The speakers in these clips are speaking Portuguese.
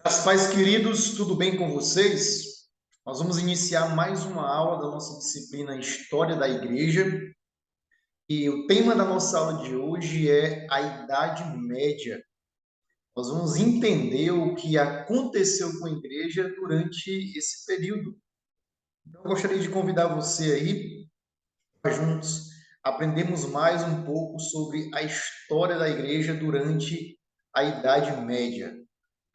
Graças, pais queridos, tudo bem com vocês? Nós vamos iniciar mais uma aula da nossa disciplina História da Igreja e o tema da nossa aula de hoje é a Idade Média. Nós vamos entender o que aconteceu com a igreja durante esse período. Então, eu gostaria de convidar você aí para juntos aprendermos mais um pouco sobre a história da igreja durante a Idade Média.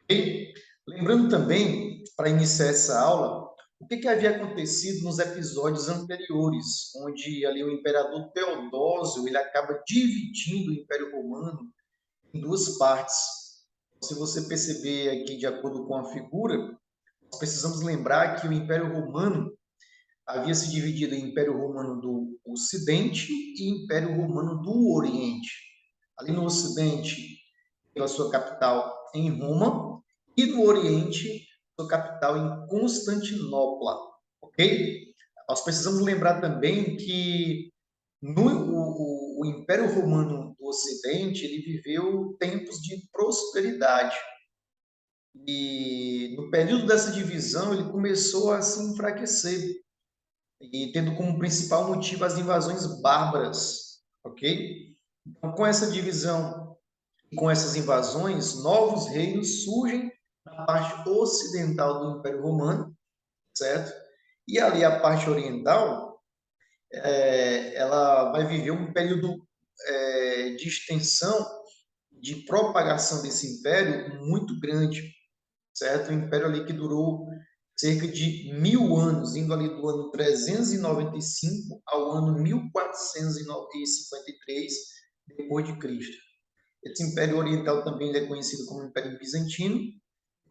Ok? Lembrando também, para iniciar essa aula, o que havia acontecido nos episódios anteriores, onde ali o imperador Teodósio ele acaba dividindo o Império Romano em duas partes. Se você perceber aqui, de acordo com a figura, nós precisamos lembrar que o Império Romano havia se dividido em Império Romano do Ocidente e Império Romano do Oriente. Ali no Ocidente, pela sua capital em Roma, e no Oriente, sua capital em Constantinopla, ok? Nós precisamos lembrar também que o Império Romano do Ocidente ele viveu tempos de prosperidade e no período dessa divisão ele começou a se enfraquecer e tendo como principal motivo as invasões bárbaras, ok? Então, com essa divisão e com essas invasões, novos reinos surgem na parte ocidental do Império Romano, certo? E ali a parte oriental, ela vai viver um período de extensão, de propagação desse império muito grande, certo? Um império ali que durou cerca de 1000 anos, indo ali do ano 395 ao ano 1453 depois de Cristo. Esse Império Oriental também é conhecido como Império Bizantino.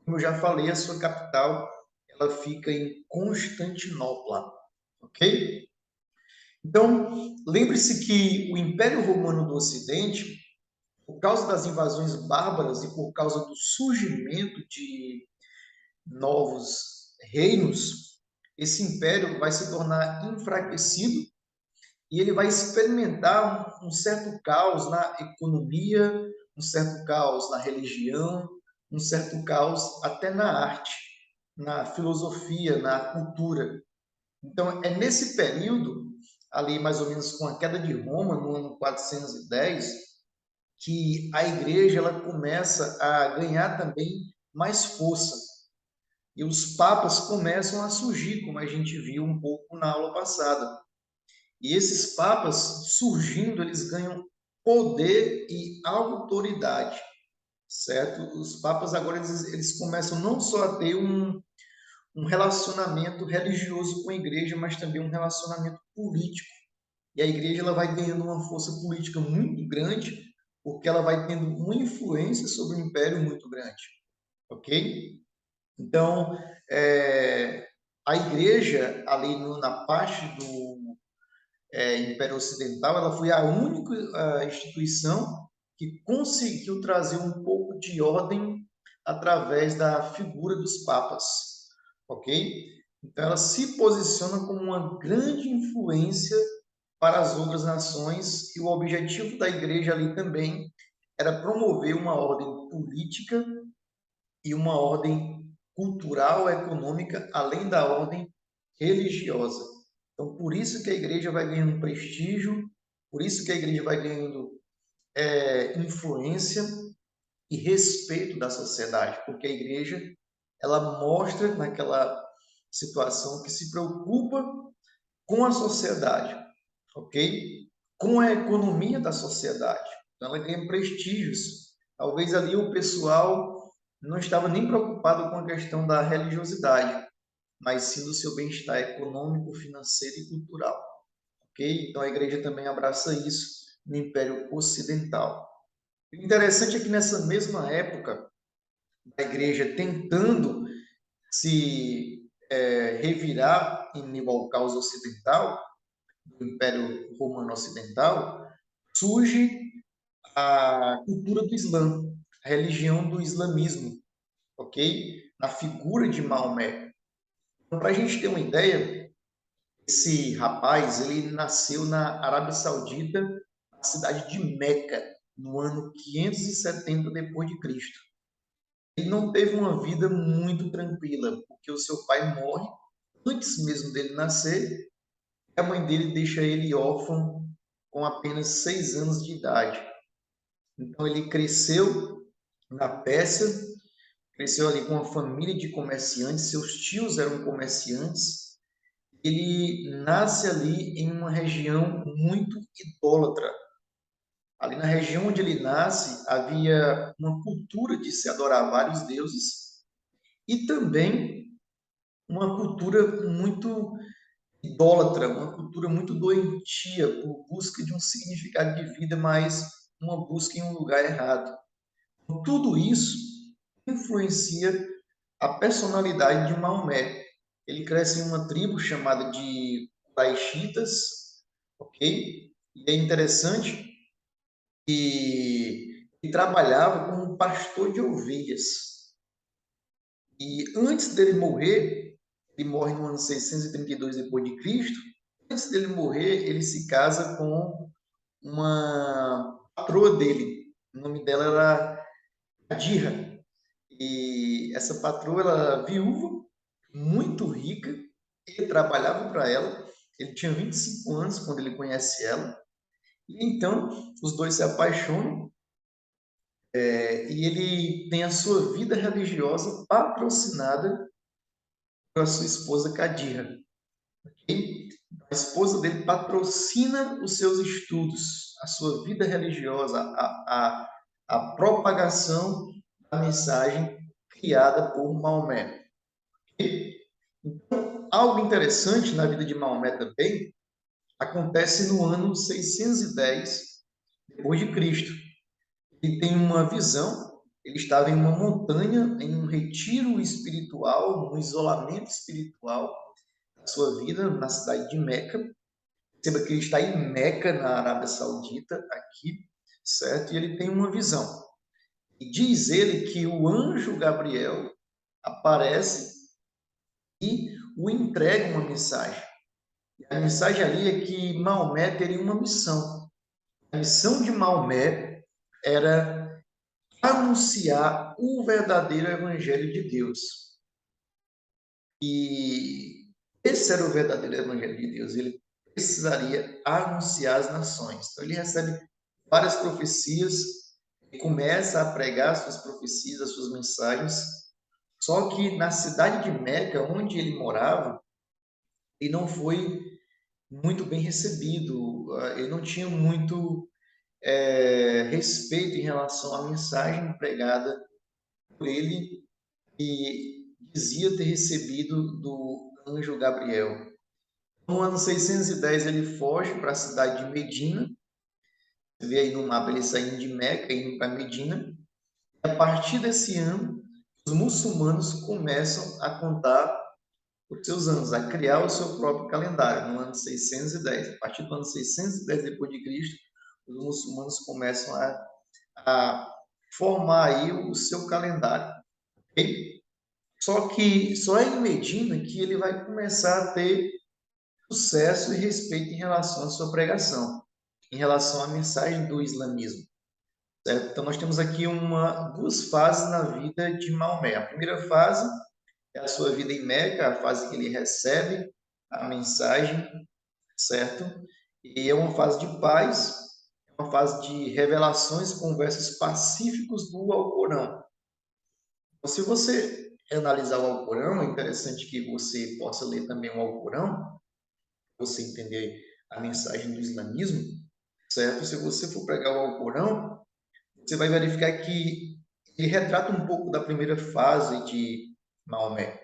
Como eu já falei, a sua capital ela fica em Constantinopla, ok? Então, lembre-se que o Império Romano do Ocidente, por causa das invasões bárbaras e por causa do surgimento de novos reinos, esse império vai se tornar enfraquecido e ele vai experimentar um certo caos na economia, um certo caos na religião, um certo caos até na arte, na filosofia, na cultura. Então, é nesse período, ali mais ou menos com a queda de Roma, no ano 410, que a igreja ela começa a ganhar também mais força. E os papas começam a surgir, como a gente viu um pouco na aula passada. E esses papas surgindo, eles ganham poder e autoridade, certo? Os papas agora eles começam não só a ter um relacionamento religioso com a igreja, mas também um relacionamento político. E a igreja ela vai ganhando uma força política muito grande, porque ela vai tendo uma influência sobre o império muito grande, ok? Então, é, a igreja ali na parte do Império Ocidental, ela foi a única instituição que conseguiu trazer um pouco de ordem através da figura dos papas, ok? Então, ela se posiciona como uma grande influência para as outras nações e o objetivo da igreja ali também era promover uma ordem política e uma ordem cultural, econômica, além da ordem religiosa. Então, por isso que a igreja vai ganhando prestígio, por isso que a igreja vai ganhando influência e respeito da sociedade, porque a igreja ela mostra naquela situação que se preocupa com a sociedade, ok? Com a economia da sociedade. Então, ela ganha prestígios. Talvez ali o pessoal não estava nem preocupado com a questão da religiosidade, mas sim do seu bem-estar econômico, financeiro e cultural, ok? Então, a igreja também abraça isso no Império Ocidental. O interessante é que nessa mesma época, a igreja tentando se revirar em nível ao caos ocidental, do Império Romano Ocidental, surge a cultura do Islã, a religião do islamismo, ok? Na figura de Maomé. Então, para a gente ter uma ideia, esse rapaz ele nasceu na Arábia Saudita, na cidade de Meca, no ano 570 depois de Cristo. ele não teve uma vida muito tranquila, porque o seu pai morre antes mesmo dele nascer, e a mãe dele deixa ele órfão com apenas 6 anos de idade. Então ele cresceu na Pérsia, cresceu ali com uma família de comerciantes, seus tios eram comerciantes. Ele nasce ali em uma região muito idólatra. Ali na região onde ele nasce, havia uma cultura de se adorar vários deuses e também uma cultura muito idólatra, uma cultura muito doentia por busca de um significado de vida, mas uma busca em um lugar errado. Tudo isso influencia a personalidade de Maomé. Ele cresce em uma tribo chamada de Quraishitas, ok? E é interessante que ele trabalhava como pastor de ovelhas. E antes dele morrer, ele morre no ano 632 depois de Cristo. Antes dele morrer, ele se casa com uma patroa dele. O nome dela era Adira. E essa patroa ela era viúva, muito rica. Ele trabalhava para ela. Ele tinha 25 anos quando ele conhece ela. E então, os dois se apaixonam. E ele tem a sua vida religiosa patrocinada pela sua esposa Kadira. Okay? A esposa dele patrocina os seus estudos, a sua vida religiosa, a propagação da mensagem criada por Maomé. Okay? Então, algo interessante na vida de Maomé também acontece no ano 610 depois de Cristo. Ele tem uma visão, ele estava em uma montanha, em um retiro espiritual, um isolamento espiritual da sua vida na cidade de Meca. Perceba que ele está em Meca, na Arábia Saudita, aqui, certo? E ele tem uma visão. E diz ele que o anjo Gabriel aparece e o entrega uma mensagem. E a mensagem ali é que Maomé teria uma missão. A missão de Maomé era anunciar o verdadeiro evangelho de Deus. E esse era o verdadeiro evangelho de Deus. Ele precisaria anunciar as nações. Então ele recebe várias profecias e começa a pregar suas profecias, as suas mensagens. Só que na cidade de Meca, onde ele morava, ele não foi muito bem recebido. Ele não tinha muito respeito em relação à mensagem pregada por ele e dizia ter recebido do anjo Gabriel. No ano 610 ele foge para a cidade de Medina. Você vê aí no mapa ele saindo de Meca indo para Medina. E a partir desse ano, os muçulmanos começam a contar os seus anos, a criar o seu próprio calendário no ano 610. A partir do ano 610 depois de Cristo, os muçulmanos começam a formar aí o seu calendário. Okay? Só que só é em Medina que ele vai começar a ter sucesso e respeito em relação à sua pregação, em relação à mensagem do islamismo. Certo? Então, nós temos aqui duas fases na vida de Maomé. A primeira fase é a sua vida em Meca, a fase que ele recebe a mensagem, certo? E é uma fase de paz, é uma fase de revelações com versos pacíficos do Alcorão. Então, se você analisar o Alcorão, é interessante que você possa ler também o Alcorão, você entender a mensagem do islamismo, certo? Se você for pregar o Alcorão, você vai verificar que ele retrata um pouco da primeira fase de Maomé,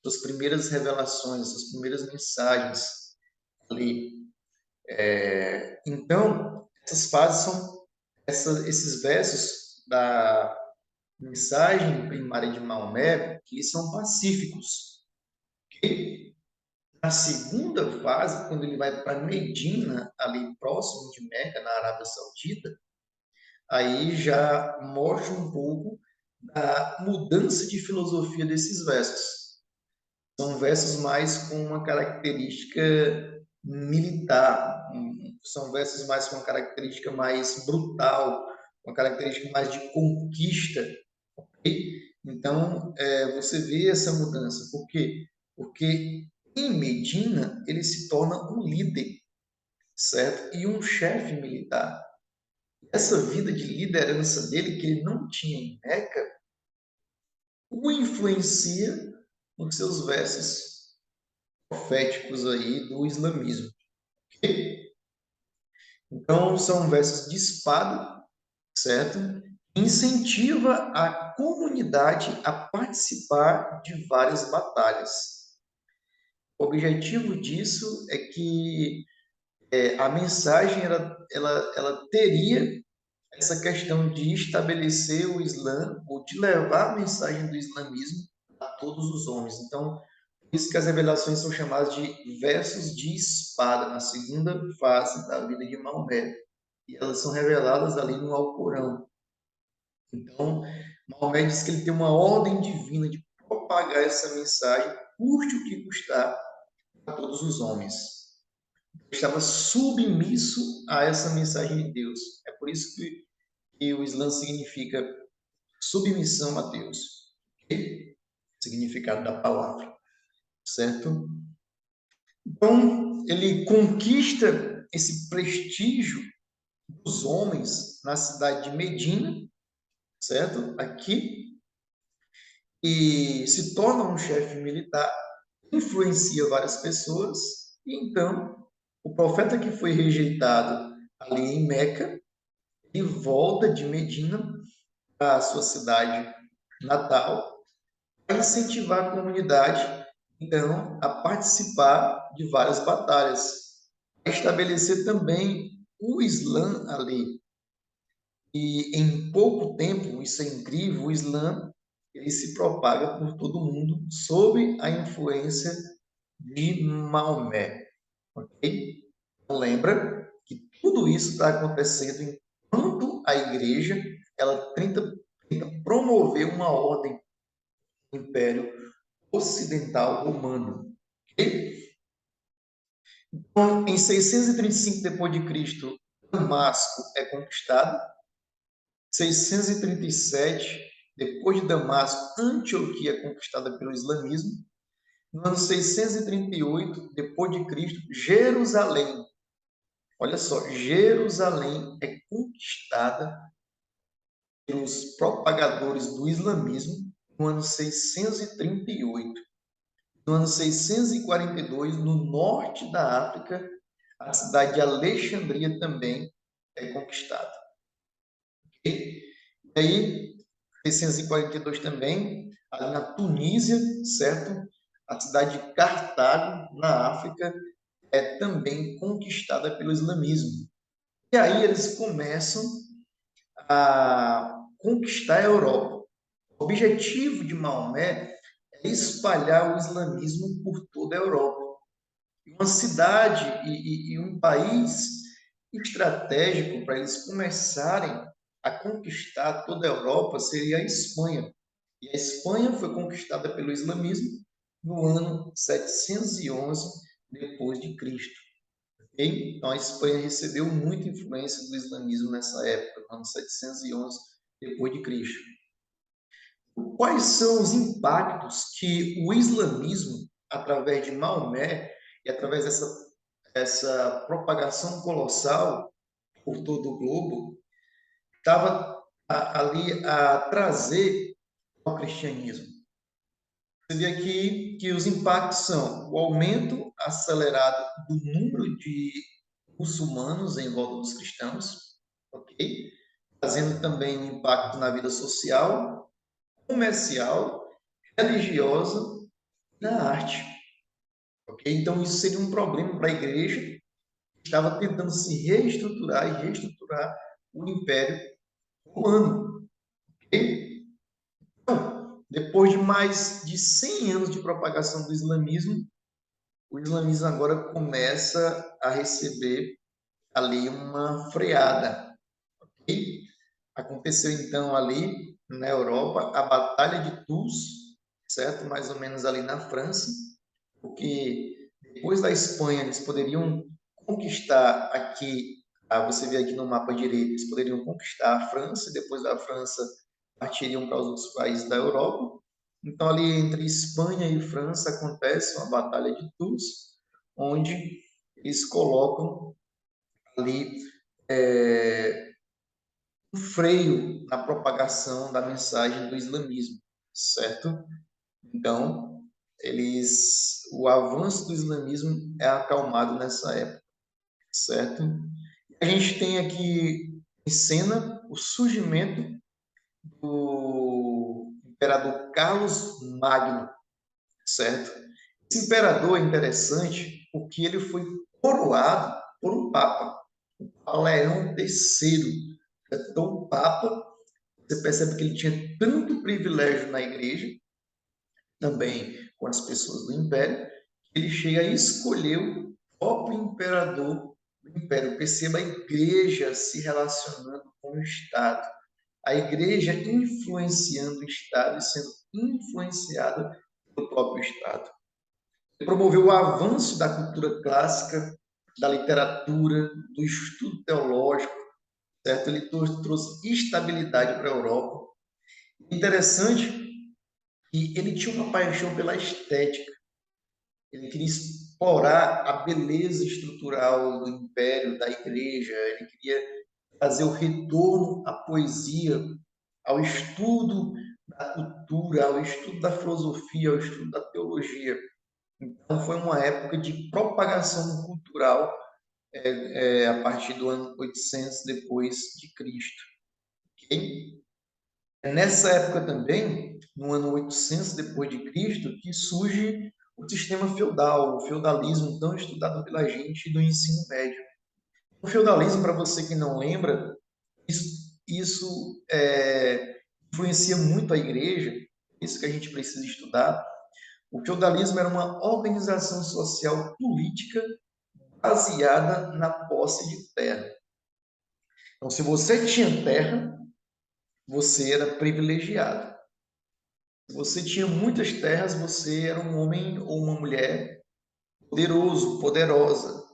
das primeiras revelações, das primeiras mensagens ali. Então, essas fases são esses versos da mensagem primária de Maomé, que são pacíficos. Okay? Na segunda fase, quando ele vai para Medina, ali próximo de Meca, na Arábia Saudita, aí já mostra um pouco da mudança de filosofia desses versos. São versos mais com uma característica militar, são versos mais com uma característica mais brutal, uma característica mais de conquista. Okay? Então, você vê essa mudança. Por quê? Porque em Medina ele se torna um líder, certo? E um chefe militar. Essa vida de liderança dele, que ele não tinha em Meca, o influencia nos seus versos proféticos aí do islamismo. Ok? Então, são versos de espada, certo? Incentiva a comunidade a participar de várias batalhas. O objetivo disso é que a mensagem ela teria essa questão de estabelecer o Islã, ou de levar a mensagem do islamismo a todos os homens. Então, por isso que as revelações são chamadas de versos de espada, na segunda fase da vida de Maomé. E elas são reveladas ali no Alcorão. Então, Maomé diz que ele tem uma ordem divina de propagar essa mensagem, custe o que custar, a todos os homens. Estava submisso a essa mensagem de Deus. É por isso que o Islã significa submissão a Deus. Okay? Significado da palavra, certo? Então, ele conquista esse prestígio dos homens na cidade de Medina, certo? Aqui, e se torna um chefe militar, influencia várias pessoas, e então o profeta que foi rejeitado ali em Meca, ele volta de Medina para a sua cidade natal, para incentivar a comunidade, então, a participar de várias batalhas, a estabelecer também o Islã ali. E em pouco tempo, isso é incrível, o Islã ele se propaga por todo o mundo sob a influência de Maomé, ok? Então, lembra que tudo isso está acontecendo enquanto a igreja ela tenta promover uma ordem do Império Ocidental Romano. Ok? Então, em 635 depois de Cristo, Damasco é conquistado. 637 depois de Damasco, Antioquia é conquistada pelo islamismo. No ano 638 depois de Cristo, Jerusalém. Olha só, Jerusalém é conquistada pelos propagadores do islamismo no ano 638. No ano 642, no norte da África, a cidade de Alexandria também é conquistada. Okay? E aí, 642 também, ali na Tunísia, certo? A cidade de Cartago, na África, é também conquistada pelo islamismo. E aí eles começam a conquistar a Europa. O objetivo de Maomé é espalhar o islamismo por toda a Europa. Uma cidade e um país estratégico para eles começarem a conquistar toda a Europa seria a Espanha. E a Espanha foi conquistada pelo islamismo no ano 711 depois de Cristo. Okay? Então a Espanha recebeu muita influência do islamismo nessa época, no ano 711 depois de Cristo. Quais são os impactos que o islamismo, através de Maomé e através essa propagação colossal por todo o globo, estava ali a trazer ao cristianismo? Você vê aqui que os impactos são o aumento acelerado do número de muçulmanos em volta dos cristãos, ok? Trazendo também um impacto na vida social, comercial, religiosa e na arte. Ok? Então, isso seria um problema para a igreja, que estava tentando se reestruturar e reestruturar o Império Romano. Ok? Então, depois de mais de 100 anos de propagação do islamismo, o islamismo agora começa a receber ali uma freada. Ok? Aconteceu então ali na Europa a Batalha de Tours, certo? Mais ou menos ali na França, porque depois da Espanha eles poderiam conquistar aqui, você vê aqui no mapa direito, eles poderiam conquistar a França, depois da França partiriam para os outros países da Europa. Então, ali entre Espanha e França acontece uma batalha de Tours, onde eles colocam ali um freio na propagação da mensagem do islamismo, certo? Então, o avanço do islamismo é acalmado nessa época, certo? A gente tem aqui em cena o surgimento do imperador Carlos Magno, certo? Esse imperador é interessante porque ele foi coroado por um papa, o Papa Leão III. Então, o papa, você percebe que ele tinha tanto privilégio na igreja, também com as pessoas do império, que ele chega a escolher o próprio imperador do império. Perceba a igreja se relacionando com o Estado, a igreja influenciando o Estado e sendo influenciada pelo próprio Estado. Ele promoveu o avanço da cultura clássica, da literatura, do estudo teológico, certo? Ele trouxe estabilidade para a Europa. Interessante que ele tinha uma paixão pela estética. Ele queria explorar a beleza estrutural do império, da igreja. Ele queria fazer o retorno à poesia, ao estudo da cultura, ao estudo da filosofia, ao estudo da teologia. Então, foi uma época de propagação cultural a partir do ano 800 depois de Cristo. Okay? É nessa época também, no ano 800 depois de Cristo, que surge o sistema feudal, o feudalismo tão estudado pela gente do ensino médio. O feudalismo, para você que não lembra, isso influencia muito a igreja, isso que a gente precisa estudar. O feudalismo era uma organização social política baseada na posse de terra. Então, se você tinha terra, você era privilegiado. Se você tinha muitas terras, você era um homem ou uma mulher poderoso, poderosa.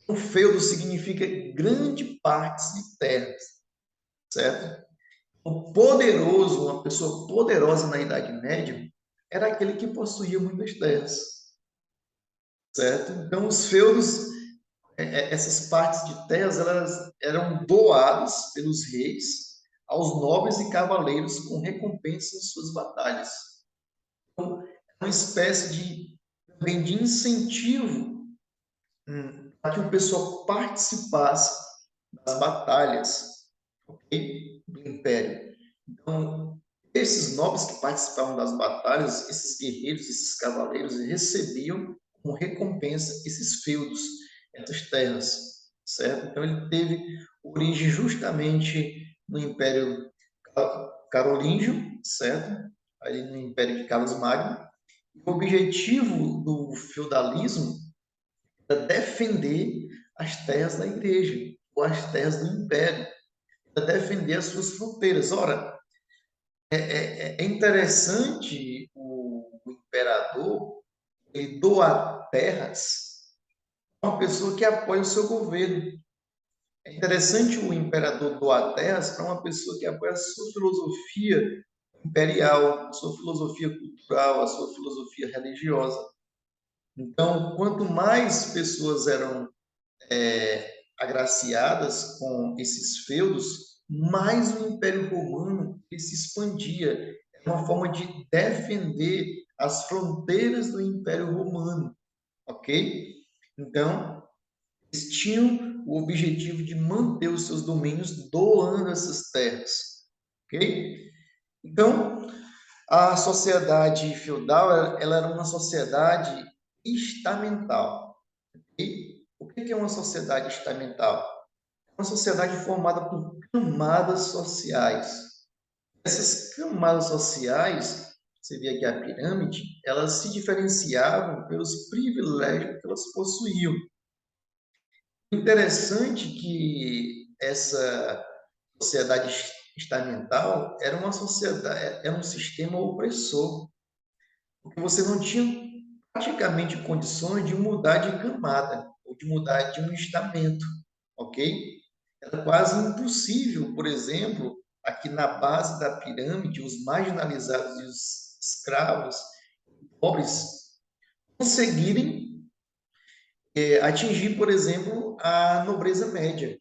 O feudo significa grande parte de terras, certo? O poderoso, uma pessoa poderosa na Idade Média, era aquele que possuía muitas terras, certo? Então, os feudos, essas partes de terras, elas eram doadas pelos reis aos nobres e cavaleiros com recompensa em suas batalhas. Então, é uma espécie de também de incentivo para que o pessoal participasse das batalhas, ok? Do Império. Então, esses nobres que participavam das batalhas, esses guerreiros, esses cavaleiros, recebiam como recompensa esses feudos, essas terras, certo? Então, ele teve origem justamente no Império Carolíngio, certo? Ali no Império de Carlos Magno. O objetivo do feudalismo era defender as terras da igreja, ou as terras do império, para defender as suas fronteiras. Ora, é interessante o imperador ele doar terras a uma pessoa que apoia o seu governo. É interessante o imperador doar terras para uma pessoa que apoia a sua filosofia imperial, a sua filosofia cultural, a sua filosofia religiosa. Então, quanto mais pessoas eram agraciadas com esses feudos, mais o Império Romano se expandia. É uma forma de defender as fronteiras do Império Romano, ok? Então, eles tinham o objetivo de manter os seus domínios doando essas terras, ok? Então, a sociedade feudal ela era uma sociedade estamental. E o que é uma sociedade estamental? Uma sociedade formada por camadas sociais. Essas camadas sociais, você vê aqui a pirâmide, elas se diferenciavam pelos privilégios que elas possuíam. Interessante que essa sociedade estamental era uma sociedade, era um sistema opressor, porque você não tinha praticamente condições de mudar de camada ou de mudar de um estamento, ok? Era quase impossível, por exemplo, aqui na base da pirâmide, os marginalizados e os escravos, pobres, conseguirem atingir, por exemplo, a nobreza média,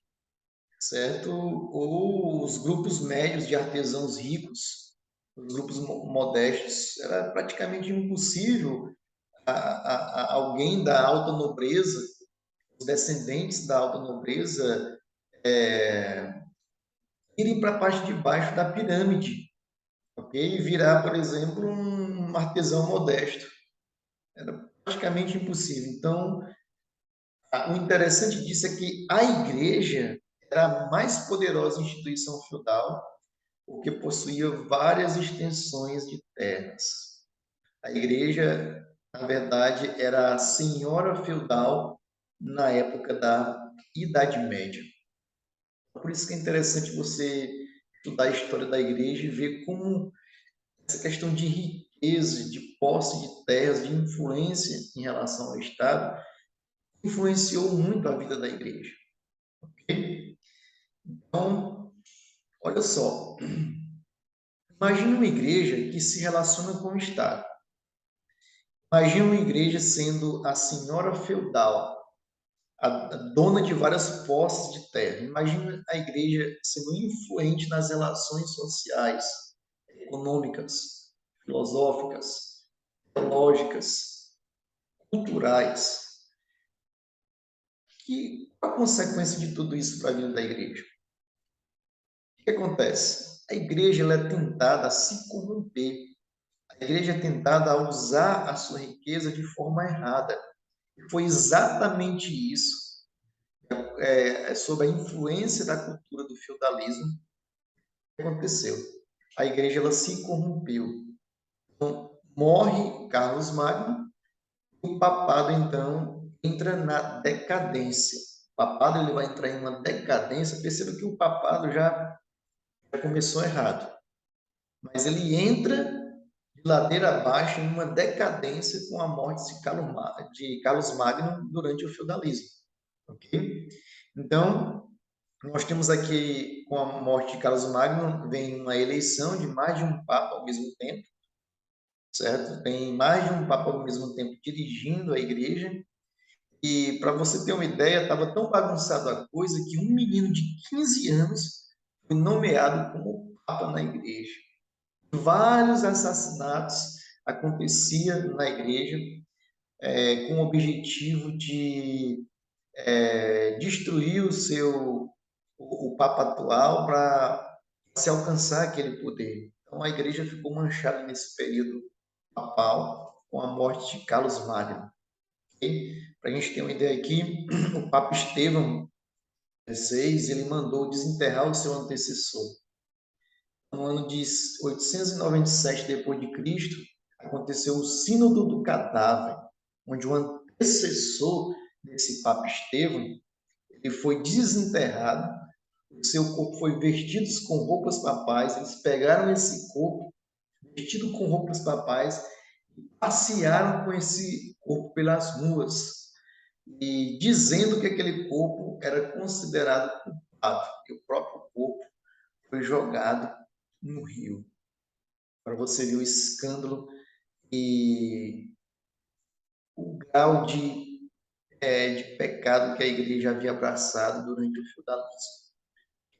certo? Ou os grupos médios de artesãos ricos, os grupos modestos. Era praticamente impossível alguém da alta nobreza, os descendentes da alta nobreza, irem para a parte de baixo da pirâmide, ok? E virar, por exemplo, um artesão modesto. Era praticamente impossível. Então, o interessante disso é que a igreja era a mais poderosa instituição feudal, porque possuía várias extensões de terras. A igreja, na verdade, era a senhora feudal na época da Idade Média. Por isso que é interessante você estudar a história da igreja e ver como essa questão de riqueza, de posse de terras, de influência em relação ao Estado, influenciou muito a vida da igreja. Okay? Então, olha só, imagine uma igreja que se relaciona com o Estado. Imagine uma igreja sendo a senhora feudal, a dona de várias posses de terra. Imagine a igreja sendo influente nas relações sociais, econômicas, filosóficas, teológicas, culturais. Qual a consequência de tudo isso para a vida da igreja? O que acontece? A igreja ela é tentada a se corromper. A igreja é tentada a usar a sua riqueza de forma errada. E foi exatamente isso, sob a influência da cultura do feudalismo, que aconteceu. A igreja ela se corrompeu. Então, morre Carlos Magno, e o papado, então, entra na decadência. O papado ele vai entrar em uma decadência. Perceba que o papado já começou errado, mas ele entra de ladeira abaixo em uma decadência com a morte de Carlos Magno durante o feudalismo. Ok? Então, nós temos aqui, com a morte de Carlos Magno, vem uma eleição de mais de um papa ao mesmo tempo, certo? Tem mais de um papa ao mesmo tempo dirigindo a igreja. E, para você ter uma ideia, estava tão bagunçada a coisa que um menino de 15 anos foi nomeado como papa na igreja. Vários assassinatos aconteciam na igreja com o objetivo de destruir o Papa atual para se alcançar aquele poder. Então a igreja ficou manchada nesse período papal com a morte de Carlos Magno. Okay? Para a gente ter uma ideia aqui, o Papa Estevão XVI ele mandou desenterrar o seu antecessor. No ano de 897 depois de Cristo, aconteceu o Sínodo do Cadáver, onde o antecessor desse Papa Estevão ele foi desenterrado, o seu corpo foi vestido com roupas papais, eles pegaram esse corpo vestido com roupas papais e passearam com esse corpo pelas ruas e dizendo que aquele corpo era considerado culpado, que o próprio corpo foi jogado no rio. Para você ver o escândalo e o grau de pecado que a igreja havia abraçado durante o feudalismo.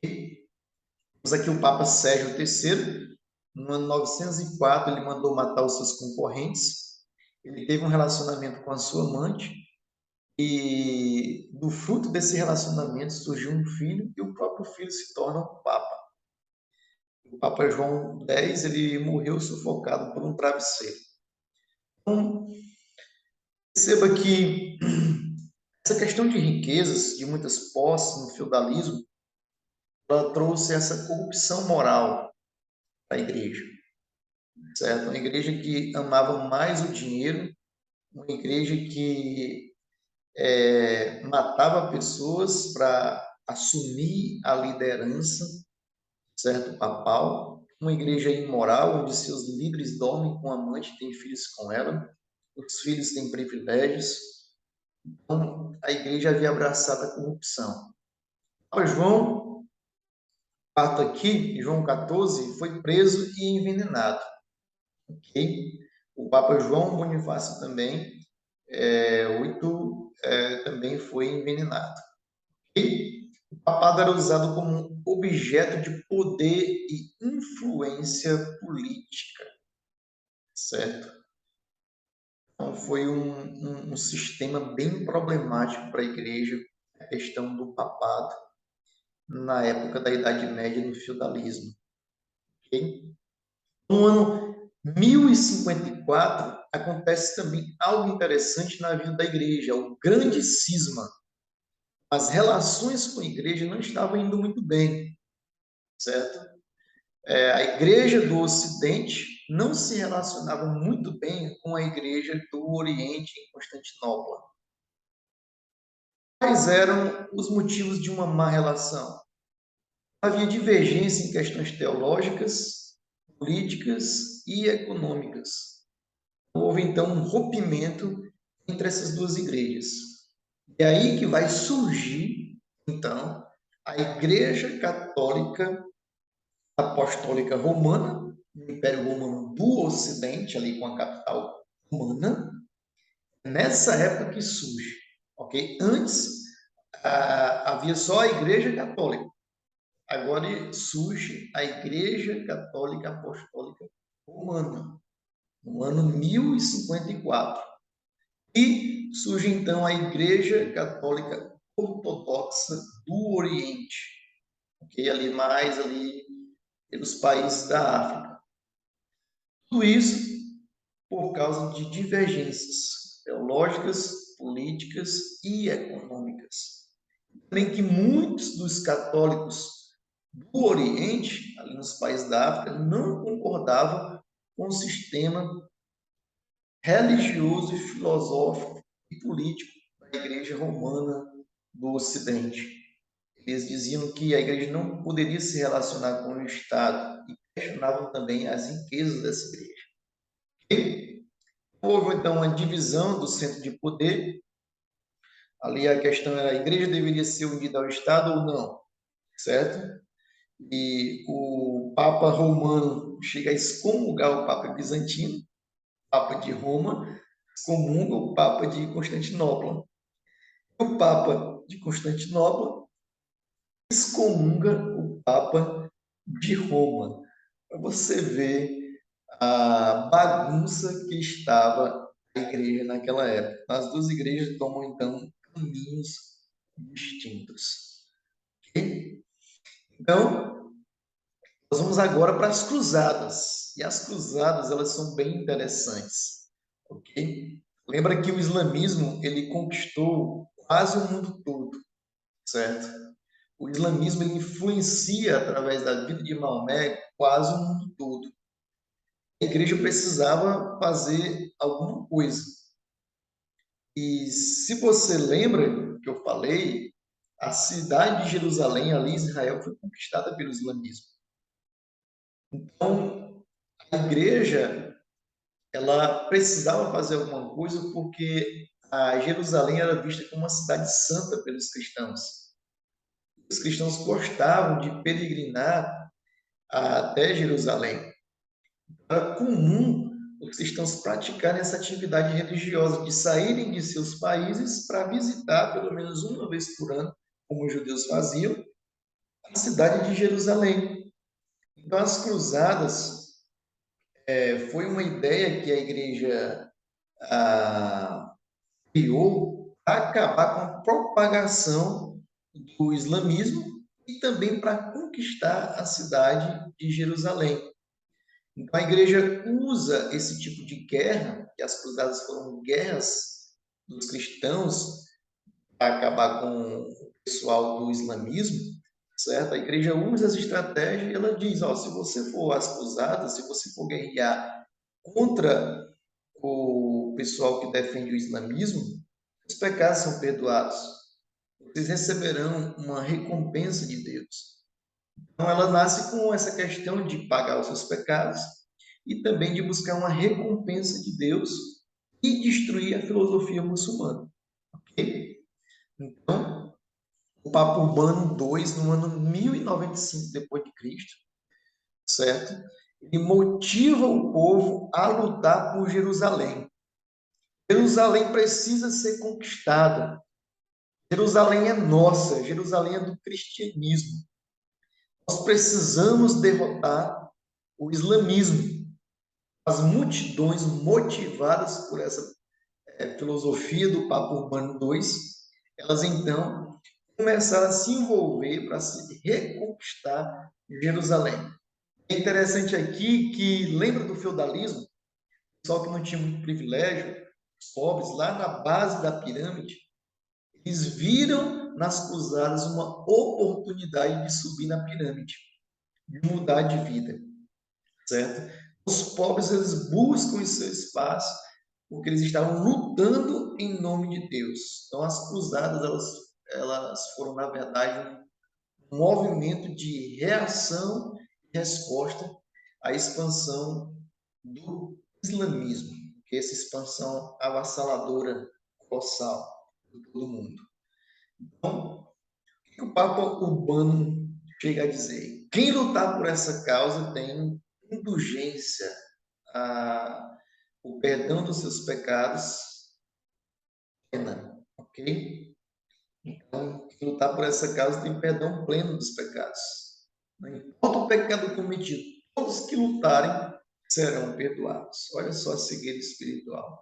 Temos aqui o Papa Sérgio III. No ano 904, ele mandou matar os seus concorrentes. Ele teve um relacionamento com a sua amante e do fruto desse relacionamento surgiu um filho e o próprio filho se torna o Papa. O Papa João X ele morreu sufocado por um travesseiro. Então, perceba que essa questão de riquezas, de muitas posses no feudalismo, ela trouxe essa corrupção moral para a igreja, certo? Uma igreja que amava mais o dinheiro, uma igreja que matava pessoas para assumir a liderança, certo? Papal, uma igreja imoral, onde seus líderes dormem com a amante, têm filhos com ela, os filhos têm privilégios. Então, a igreja havia abraçado a corrupção. Papa João quarto aqui, João XIV, foi preso e envenenado. Ok? O Papa João Bonifácio também, 8, também foi envenenado. Ok? O papado era usado como um objeto de poder e influência política, certo? Então, foi um sistema bem problemático para a igreja, a questão do papado, na época da Idade Média, no feudalismo. Okay? No ano 1054, acontece também algo interessante na vida da igreja, o grande cisma. As relações com a igreja não estavam indo muito bem, certo? A igreja do Ocidente não se relacionava muito bem com a igreja do Oriente, em Constantinopla. Quais eram os motivos de uma má relação? Havia divergência em questões teológicas, políticas e econômicas. Houve então um rompimento entre essas duas igrejas. É aí que vai surgir, então, a Igreja Católica Apostólica Romana, o Império Romano do Ocidente, ali com a capital romana, nessa época que surge, ok? Antes havia só a Igreja Católica. Agora surge a Igreja Católica Apostólica Romana, no ano 1054. E surge então a Igreja Católica Ortodoxa do Oriente, ok? Ali pelos países da África. Tudo isso por causa de divergências teológicas, políticas e econômicas. Também que muitos dos católicos do Oriente, ali nos países da África, não concordavam com o sistema religioso, filosófico e político da Igreja Romana do Ocidente. Eles diziam que a Igreja não poderia se relacionar com o Estado e questionavam também as riquezas dessa Igreja. E houve então uma divisão do centro de poder. Ali a questão era: a Igreja deveria ser unida ao Estado ou não, certo? E o Papa Romano chega a excomungar o Papa Bizantino, Papa de Roma, excomunga o Papa de Constantinopla. O Papa de Constantinopla excomunga o Papa de Roma. Para você ver a bagunça que estava a igreja naquela época. As duas igrejas tomam, então, caminhos distintos. Okay? Então, nós vamos agora para as cruzadas. E as cruzadas, elas são bem interessantes. Ok? Lembra que o islamismo, ele conquistou quase o mundo todo, certo? O islamismo ele influencia através da vida de Maomé quase o mundo todo. A igreja precisava fazer alguma coisa. E se você lembra que eu falei, a cidade de Jerusalém, ali em Israel, foi conquistada pelo islamismo. Então, a igreja ela precisava fazer alguma coisa porque a Jerusalém era vista como uma cidade santa pelos cristãos. Os cristãos gostavam de peregrinar até Jerusalém. Era comum os cristãos praticarem essa atividade religiosa, de saírem de seus países para visitar, pelo menos uma vez por ano, como os judeus faziam, a cidade de Jerusalém. Então, as cruzadas foi uma ideia que a igreja criou para acabar com a propagação do islamismo e também para conquistar a cidade de Jerusalém. Então, a igreja usa esse tipo de guerra, que as cruzadas foram guerras dos cristãos para acabar com o pessoal do islamismo, certo? A igreja usa essa estratégia e ela diz, ó, se você for às cruzadas, se você for guerrear contra o pessoal que defende o islamismo, os pecados são perdoados. Vocês receberão uma recompensa de Deus. Então, ela nasce com essa questão de pagar os seus pecados e também de buscar uma recompensa de Deus e destruir a filosofia muçulmana. Ok? Então, o Papa Urbano II, no ano 1095 depois de Cristo, certo? Ele motiva o povo a lutar por Jerusalém. Jerusalém precisa ser conquistada. Jerusalém é nossa, Jerusalém é do cristianismo. Nós precisamos derrotar o islamismo. As multidões motivadas por essa filosofia do Papa Urbano II, elas então começaram a se envolver para se reconquistar Jerusalém. É interessante aqui que lembra do feudalismo, pessoal que não tinha muito privilégio, os pobres lá na base da pirâmide, eles viram nas cruzadas uma oportunidade de subir na pirâmide, de mudar de vida, certo? Os pobres eles buscam o seu espaço porque eles estavam lutando em nome de Deus. Então as cruzadas elas foram na verdade um movimento de reação e resposta à expansão do islamismo, que é essa expansão avassaladora, colossal de todo mundo. Então, o que o Papa Urbano chega a dizer? Quem lutar por essa causa tem indulgência, o perdão dos seus pecados, pena, ok? Então, quem lutar por essa causa tem perdão pleno dos pecados. Não importa o pecado cometido, todos que lutarem serão perdoados. Olha só a cegueira espiritual.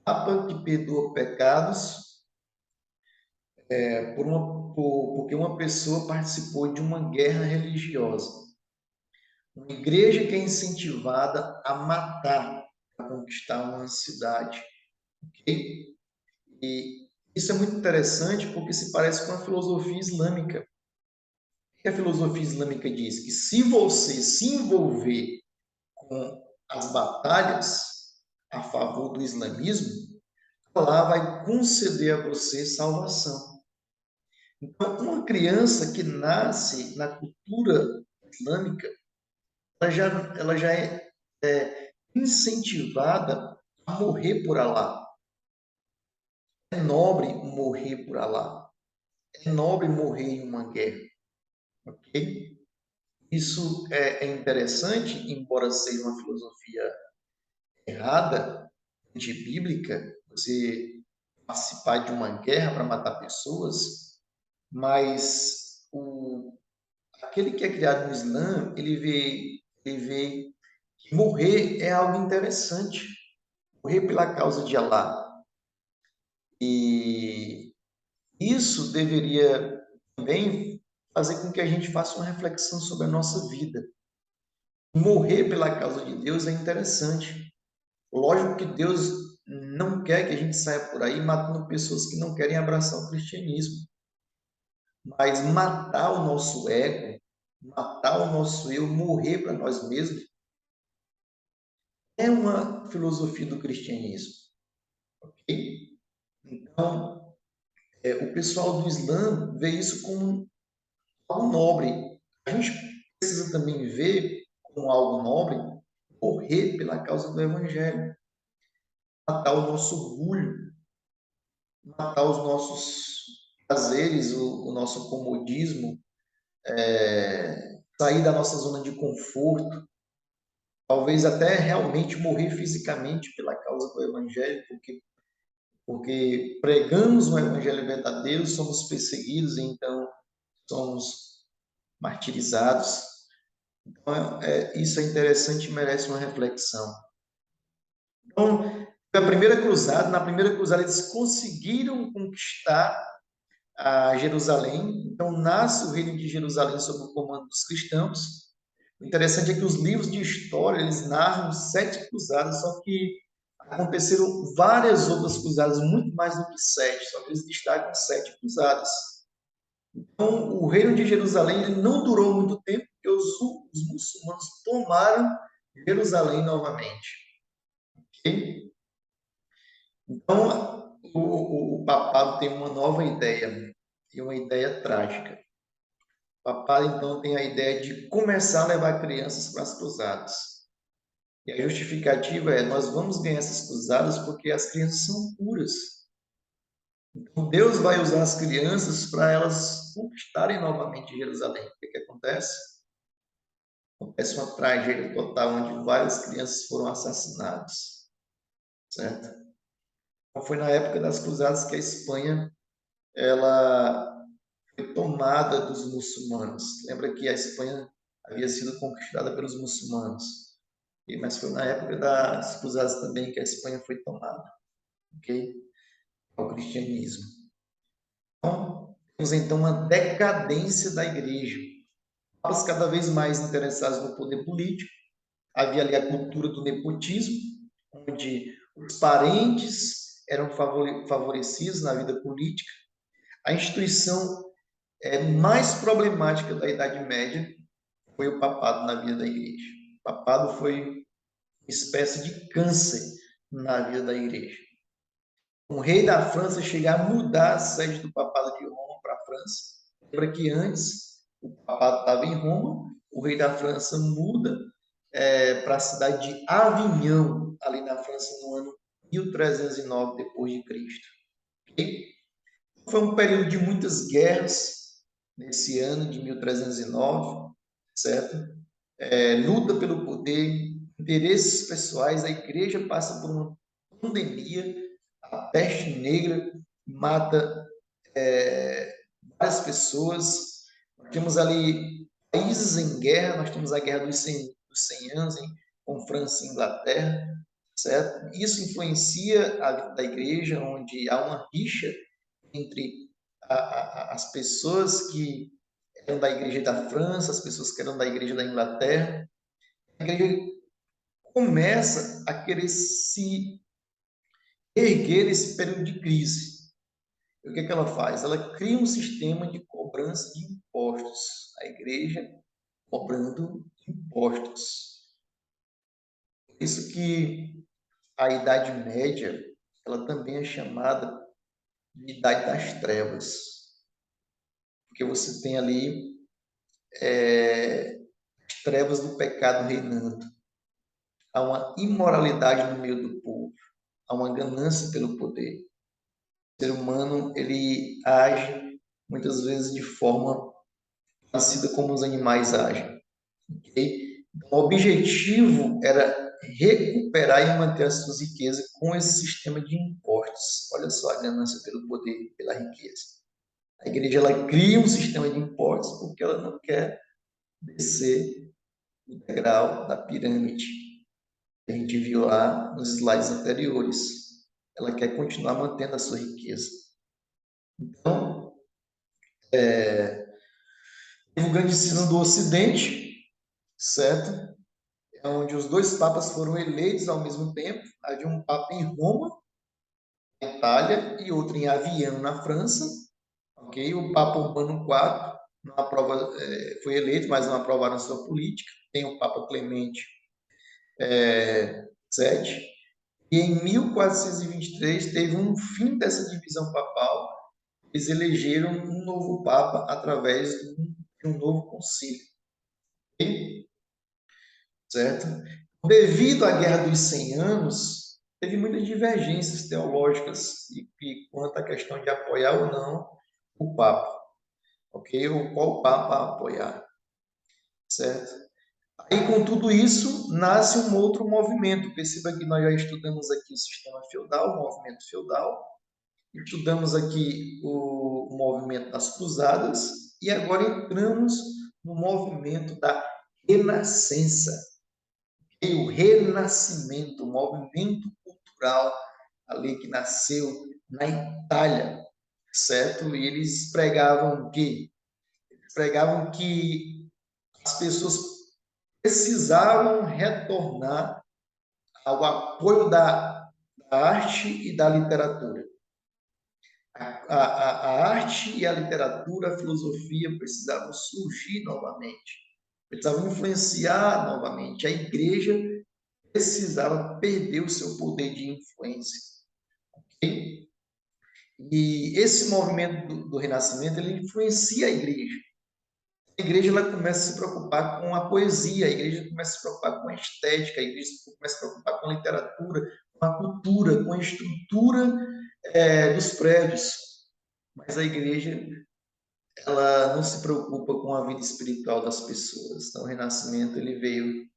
Papa que perdoa pecados porque uma pessoa participou de uma guerra religiosa. Uma igreja que é incentivada a matar para conquistar uma cidade. Ok? E isso é muito interessante porque se parece com a filosofia islâmica. O que a filosofia islâmica diz? Que se você se envolver com as batalhas a favor do islamismo, Allah vai conceder a você salvação. Então, uma criança que nasce na cultura islâmica, ela já é incentivada a morrer por Allah. É nobre morrer por Allah. É nobre morrer em uma guerra. Ok? Isso é interessante, embora seja uma filosofia errada, antibíblica, você participar de uma guerra para matar pessoas, mas aquele que é criado no Islã, ele vê que morrer é algo interessante, morrer pela causa de Allah. E isso deveria também fazer com que a gente faça uma reflexão sobre a nossa vida. Morrer pela causa de Deus é interessante. Lógico que Deus não quer que a gente saia por aí matando pessoas que não querem abraçar o cristianismo. Mas matar o nosso ego, matar o nosso eu, morrer para nós mesmos, é uma filosofia do cristianismo. Ok? Então, o pessoal do Islã vê isso como algo nobre. A gente precisa também ver como algo nobre morrer pela causa do Evangelho, matar o nosso orgulho, matar os nossos prazeres, o nosso comodismo, sair da nossa zona de conforto, talvez até realmente morrer fisicamente pela causa do Evangelho, porque pregamos um Evangelho verdadeiro, somos perseguidos, então somos martirizados. Então, isso é interessante e merece uma reflexão. Então, na primeira cruzada eles conseguiram conquistar a Jerusalém, então nasce o reino de Jerusalém sob o comando dos cristãos. O interessante é que os livros de história, eles narram 7 cruzadas, só que aconteceram várias outras cruzadas, muito mais do que 7, só que eles destacam 7 cruzadas. Então, o reino de Jerusalém ele não durou muito tempo, porque os muçulmanos tomaram Jerusalém novamente. Ok? Então, o papado tem uma nova ideia, e uma ideia trágica. O papado, então, tem a ideia de começar a levar crianças para as cruzadas. E a justificativa é: nós vamos ganhar essas cruzadas porque as crianças são puras. Então, Deus vai usar as crianças para elas conquistarem novamente Jerusalém. O que, que acontece? Acontece uma tragédia total, onde várias crianças foram assassinadas, certo? Então, foi na época das cruzadas que a Espanha ela foi tomada dos muçulmanos. Lembra que a Espanha havia sido conquistada pelos muçulmanos, mas foi na época das cruzadas também que a Espanha foi tomada, ok? Ao cristianismo. Então, temos então uma decadência da igreja. Papas cada vez mais interessados no poder político. Havia ali a cultura do nepotismo, onde os parentes eram favorecidos na vida política. A instituição mais problemática da Idade Média foi o papado na vida da igreja. O papado foi uma espécie de câncer na vida da igreja. O rei da França chega a mudar a sede do papado de Roma para a França. Lembra que antes o papado estava em Roma, o rei da França muda para a cidade de Avignon, ali na França, no ano 1309 depois de Cristo. Okay? Foi um período de muitas guerras nesse ano de 1309, certo? Luta pelo poder, interesses pessoais, a igreja passa por uma pandemia, a peste negra mata várias pessoas. Nós temos ali países em guerra, nós temos a Guerra dos 100 anos, hein, com França e Inglaterra, certo? Isso influencia a vida da igreja, onde há uma rixa entre as pessoas que eram da igreja da França, as pessoas que eram da igreja da Inglaterra. A igreja começa a querer se erguer nesse período de crise. E o que é que ela faz? Ela cria um sistema de cobrança de impostos. A igreja cobrando impostos. Por isso que a Idade Média, ela também é chamada de Idade das Trevas. Porque você tem ali as trevas do pecado reinando. Há uma imoralidade no meio do povo. Há uma ganância pelo poder. O ser humano, ele age muitas vezes de forma parecida como os animais agem. Okay? Então, o objetivo era recuperar e manter as suas riquezas com esse sistema de impostos. Olha só a ganância pelo poder, pela riqueza. A igreja ela cria um sistema de impostos porque ela não quer descer o degrau da pirâmide que a gente viu lá nos slides anteriores. Ela quer continuar mantendo a sua riqueza. Então, teve o grande cisma do Ocidente, certo? Onde os dois papas foram eleitos ao mesmo tempo. Havia um papa em Roma, na Itália, e outro em Aviano, na França. Okay? O Papa Urbano IV não aprova, foi eleito, mas não aprovaram sua política. Tem o Papa Clemente VII. E em 1423 teve um fim dessa divisão papal. Eles elegeram um novo Papa através de um novo concílio. Okay? Certo? Devido à Guerra dos 100 Anos, teve muitas divergências teológicas e quanto à questão de apoiar ou não o Papa, ok? Ou qual Papa apoiar, certo? Aí, com tudo isso, nasce um outro movimento. Perceba que nós já estudamos aqui o sistema feudal, o movimento feudal, estudamos aqui o movimento das cruzadas e agora entramos no movimento da renascença. E o renascimento, o movimento cultural ali que nasceu na Itália, certo? E eles pregavam o quê? Pregavam que as pessoas precisavam retornar ao apoio da arte e da literatura. A arte e a literatura, a filosofia precisavam surgir novamente, precisavam influenciar novamente. A igreja precisava perder o seu poder de influência. Okay? E esse movimento do Renascimento, ele influencia a igreja. A igreja ela começa a se preocupar com a poesia, a igreja começa a se preocupar com a estética, a igreja começa a se preocupar com a literatura, a cultura, com a estrutura dos prédios. Mas a igreja, ela não se preocupa com a vida espiritual das pessoas. Então, o Renascimento ele veio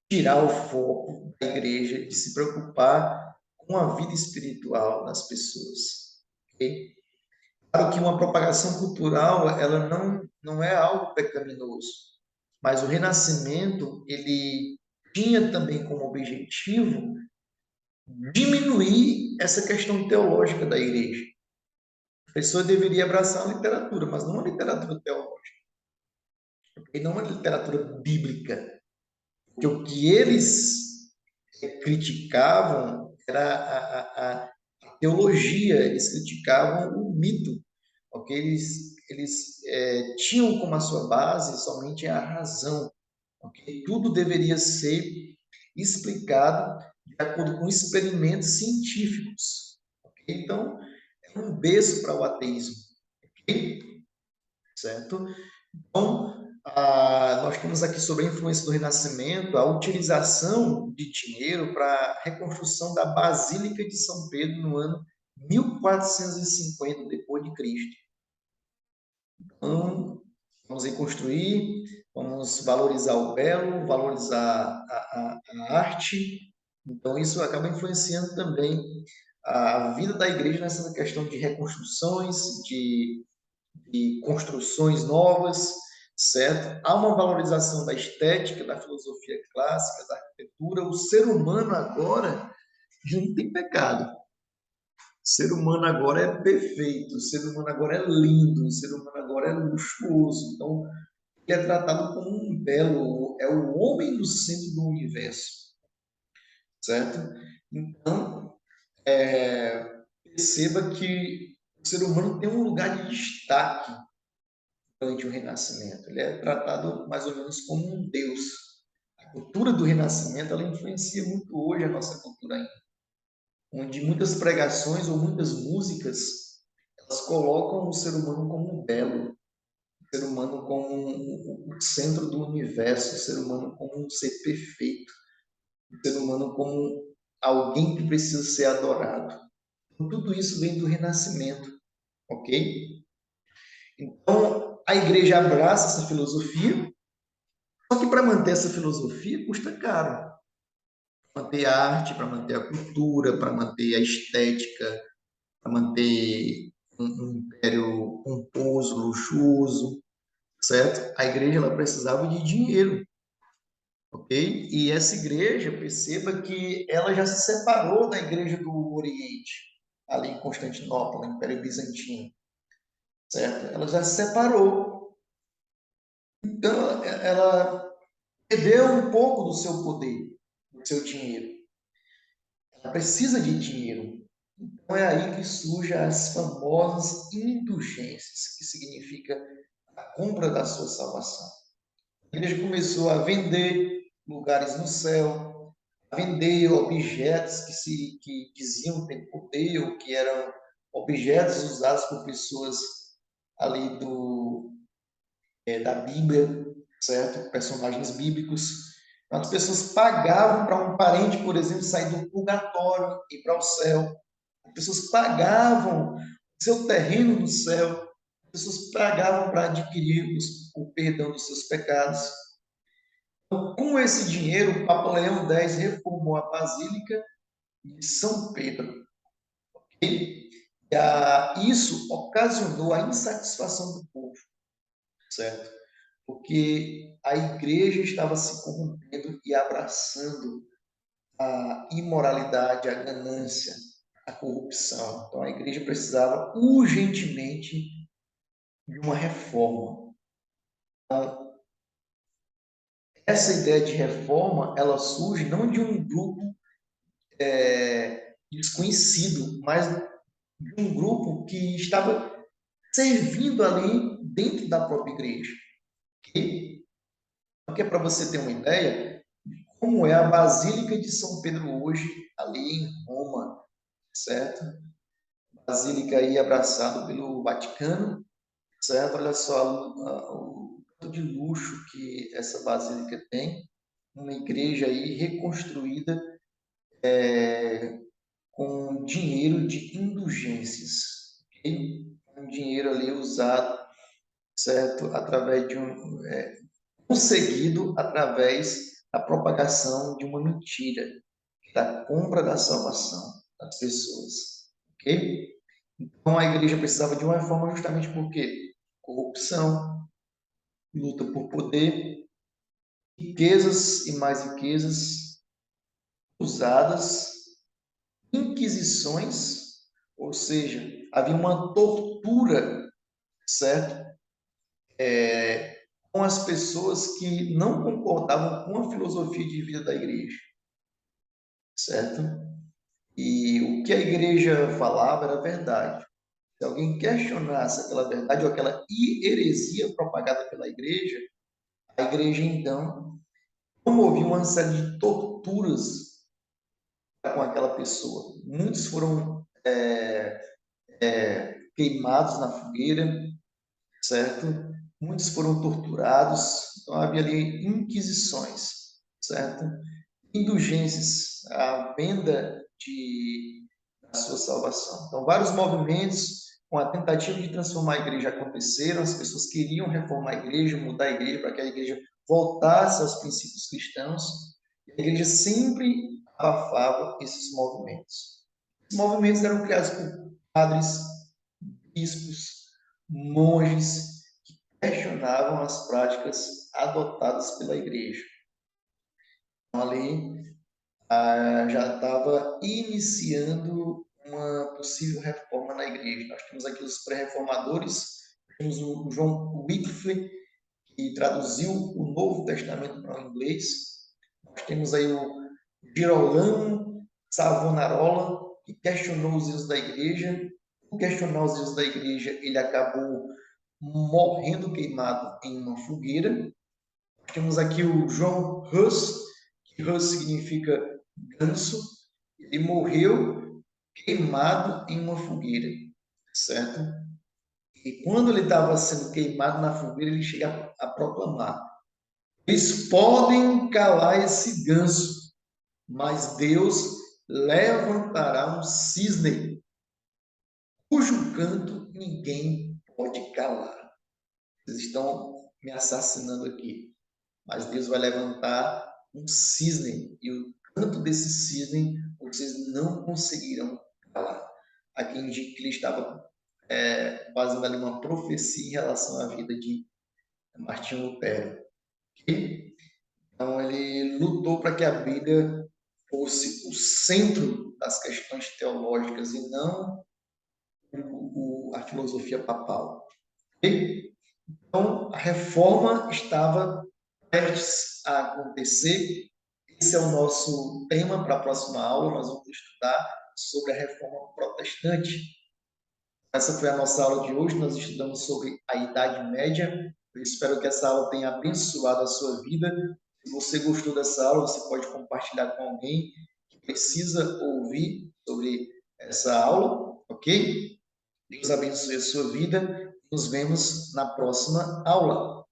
tirar o foco da igreja de se preocupar com a vida espiritual das pessoas. Okay? Claro que uma propagação cultural, ela não é algo pecaminoso, mas o Renascimento, ele tinha também como objetivo diminuir essa questão teológica da igreja. A pessoa deveria abraçar a literatura, mas não uma literatura teológica, e não uma literatura bíblica, porque o que eles criticavam era a teologia, eles criticavam o mito, porque eles tinham como a sua base somente a razão, porque tudo deveria ser explicado de acordo com experimentos científicos. Okay? Então, é um berço para o ateísmo. Okay? Certo? Então, nós temos aqui sobre a influência do Renascimento, a utilização de dinheiro para a reconstrução da Basílica de São Pedro no ano 1450 depois de Cristo. Então, vamos reconstruir, vamos valorizar o belo, valorizar a arte. Então, isso acaba influenciando também a vida da igreja nessa questão de reconstruções, de construções novas, certo? Há uma valorização da estética, da filosofia clássica, da arquitetura. O ser humano agora não tem pecado. O ser humano agora é perfeito, o ser humano agora é lindo, o ser humano agora é luxuoso. Então, ele é tratado como um belo, é o homem no centro do universo, certo? Então, perceba que o ser humano tem um lugar de destaque durante o Renascimento. Ele é tratado mais ou menos como um deus. A cultura do Renascimento, ela influencia muito hoje a nossa cultura ainda, onde muitas pregações ou muitas músicas, elas colocam o ser humano como um belo, o ser humano como o centro do universo, o ser humano como um ser perfeito, o ser humano como alguém que precisa ser adorado. Então, tudo isso vem do Renascimento, ok? Então, a igreja abraça essa filosofia, só que para manter essa filosofia custa caro. Para manter a arte, para manter a cultura, para manter a estética, para manter um império pomposo, luxuoso, certo? A igreja ela precisava de dinheiro, ok? E essa igreja, perceba que ela já se separou da igreja do Oriente, ali em Constantinopla, no Império Bizantino, certo? Ela já se separou. Então, ela perdeu um pouco do seu poder, do seu dinheiro. Ela precisa de dinheiro. Então, é aí que surgem as famosas indulgências, que significa a compra da sua salvação. A igreja começou a vender lugares no céu, a vender objetos que diziam ter poder, ou que eram objetos usados por pessoas ali da Bíblia, certo? Personagens bíblicos. Então, as pessoas pagavam para um parente, por exemplo, sair do purgatório e ir para o céu. As pessoas pagavam seu terreno no céu. As pessoas pagavam para adquirir o perdão dos seus pecados. Então, com esse dinheiro, o Papa Leão X reformou a Basílica de São Pedro. Okay? Isso ocasionou a insatisfação do povo, certo? Porque a igreja estava se corrompendo e abraçando a imoralidade, a ganância, a corrupção. Então a igreja precisava urgentemente de uma reforma. Então, essa ideia de reforma, ela surge não de um grupo desconhecido, mas de um grupo que estava servindo ali dentro da própria igreja. Okay? Porque para você ter uma ideia, como é a Basílica de São Pedro hoje, ali em Roma, certo? Basílica aí abraçada pelo Vaticano, certo? Olha só o tanto de luxo que essa basílica tem, uma igreja aí reconstruída com dinheiro de indulgências, ok? Um dinheiro ali usado, certo? Através de conseguido através da propagação de uma mentira, da compra da salvação das pessoas, ok? Então a igreja precisava de uma reforma justamente por quê? Corrupção, luta por poder, riquezas e mais riquezas usadas, inquisições, ou seja, havia uma tortura, certo? Com as pessoas que não concordavam com a filosofia de vida da igreja, certo? E o que a igreja falava era verdade. Se alguém questionasse aquela verdade ou aquela heresia propagada pela igreja, a igreja então promovia uma série de torturas com aquela pessoa. Muitos foram queimados na fogueira, certo? Muitos foram torturados, então havia ali inquisições, certo? Indulgências, a venda da sua salvação. Então, vários movimentos com a tentativa de transformar a igreja aconteceram, as pessoas queriam reformar a igreja, mudar a igreja para que a igreja voltasse aos princípios cristãos, e a igreja sempre abafava esses movimentos. Os movimentos eram criados por padres, bispos, monges, que questionavam as práticas adotadas pela igreja. Então, ali já estava iniciando uma possível reforma na igreja. Nós temos aqui os pré-reformadores, temos o John Wycliffe, que traduziu o Novo Testamento para o inglês. Nós temos aí o Girolamo Savonarola, que questionou os erros da igreja. Por questionar os erros da igreja, ele acabou morrendo queimado em uma fogueira. Nós temos aqui o John Huss, que Huss significa ganso. Ele morreu queimado em uma fogueira, certo? E quando ele estava sendo queimado na fogueira, ele chega a proclamar: eles podem calar esse ganso, mas Deus levantará um cisne, cujo canto ninguém pode calar. Vocês estão me assassinando aqui, mas Deus vai levantar um cisne, e o canto desse cisne vocês não conseguirão calar. Aqui indica que ele estava fazendo ali uma profecia em relação à vida de Martinho Lutero. Okay? Então, ele lutou para que a Bíblia fosse o centro das questões teológicas e não a filosofia papal. Okay? Então, a reforma estava prestes a acontecer. Esse é o nosso tema para a próxima aula. Nós vamos estudar sobre a reforma protestante. Essa foi a nossa aula de hoje. Nós estudamos sobre a Idade Média. Eu espero que essa aula tenha abençoado a sua vida. Se você gostou dessa aula, você pode compartilhar com alguém que precisa ouvir sobre essa aula, ok? Deus abençoe a sua vida. Nos vemos na próxima aula.